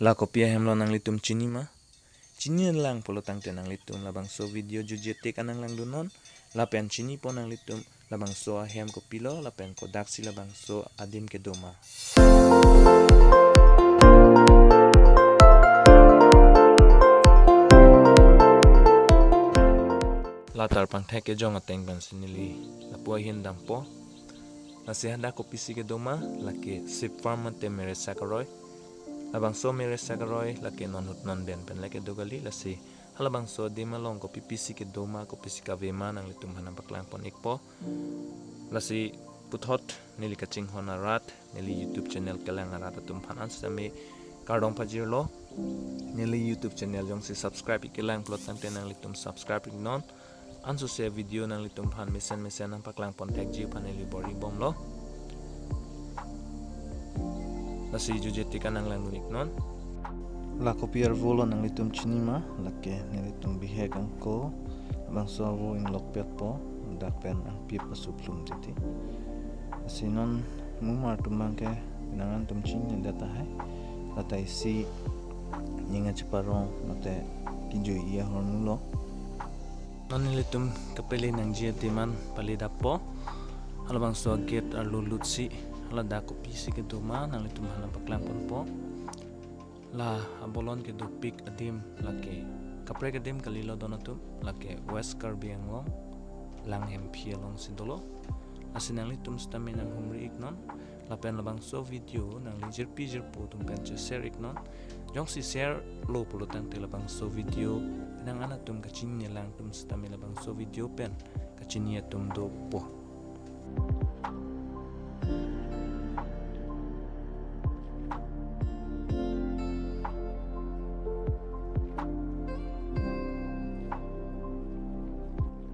La kopia hem lo nang litum chini ma. Chini lang polo tang te nang litum labang so video jujete kanang lang dunon. La pen chini po nang litum labang so hem ko pilo la pen ko daksi labang so adim ke doma. Latar pang theke jong ateng ban sinili la po hin dam po. La sehada ko pisi ke doma la ke sip farm te mere sakaroy. Labang so mere sakaroy la ke non hut non ben pen la ke dogali la si halabang so di malong ko pipisi ke doma ko pisi ka vema nang litum hanam baklang pon ikpo. La si puthot nili kaching hona rat nili YouTube channel kelang arat tum phanan sami kardong pajir lo nili YouTube channel jong si subscribe ikelang plot tang tenang litum subscribe non anso se video nang litum phan mesen nang paklang pon tag ji paneli bori bom lo la si jujeti kanang lang unik non la kopiar volo nang litum chinima la ke nilitum bihek angko bang so vo in lokpet po dak pen ang pi pasuplum titi sinon mumar tumbang ke nangan tum chin data hai data isi ninga chiparong mate kinjo iya hornulo non nilitum kapeli nang jia timan palidapo halabang so get alulutsi lada ko pisi ke duma nang litum hana baklang pon po la abolon ke do pik adim lake kapre ke dim kalilo donatum lake west karbi angong lang MP along sidolo asinang litum stami nang humri iknon lapen labang so video nang lijir pijir po tum penche share iknon jong si share lo pulo tang te labang so video nang anatum kachinya lang tum stami labang so video pen kachinya tum do po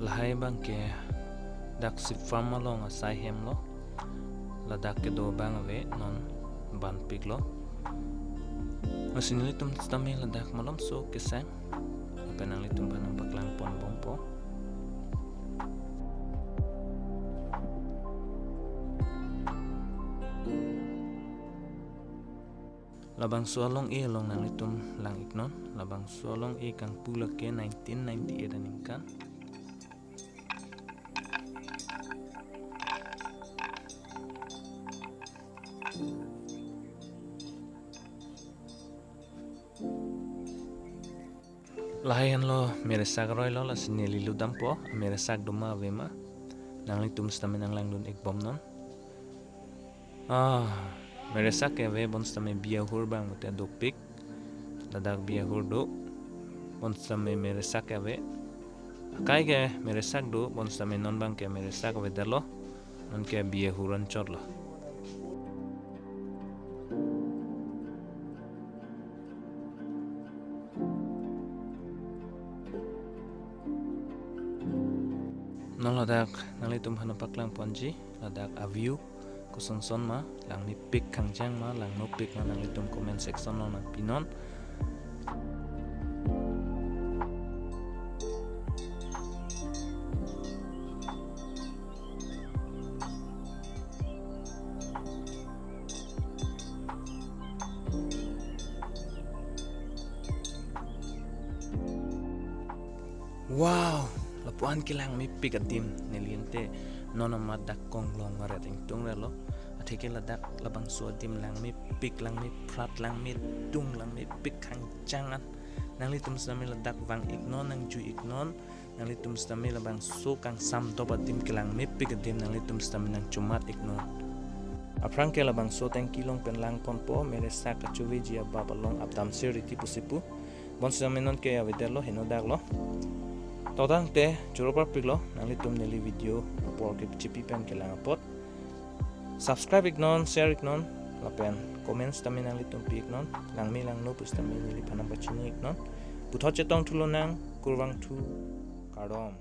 lahai bang ke dak si farm along asai hem lo la dak ke do bang ave non ban pig lo asinili tum stami la dak malom so kesang penang litum panang baklang pon bompo labang sualong e long nang litum lang iknon labang sualong e kang pula ke 1998 aningkan layan lo mere sakaroy lo la sinili ludam po mere sak duma vema nang litum stame nang lang dun ikbom non mere sak ke ve bon stame bia hur bang mute do pik dadak bia hur do bon stame mere sak ke ve kai ke mere sak do bon stame non bang ke mere sak ve dalo non ke bia huran chor lo non ladak nang litum hana paklang ponji ladak aview kusonson ma lang mi pik kangjang ma lang no pik ma nang litum comment section no nang pinon wow lapuan kilang mi pikatim niliente nona madak kong long marating tung relo atheke ladak labang suadim lang mi pik lang mi prat lang mi tung lang mi pik hang jangan nang litum stami ladak wang ignon nang ju ignon nang litum stami labang so kang sam dobatim kilang mi pikatim nang litum stami nang cumat ignon aprang ke labang so tang kilong pen lang pon po mere sak chuwi jia babalong abdam siriti pusipu bon stami non ke avidelo hinodak lo todang te juropar piglo nang litum neli video por ke chipi pen ke lang pot subscribe ignon share ignon lapen comments tamin nang litum pi ignon lang mi lang no pus tamin neli panam bachini ignon puthot chetong thulo nang kurwang thu karom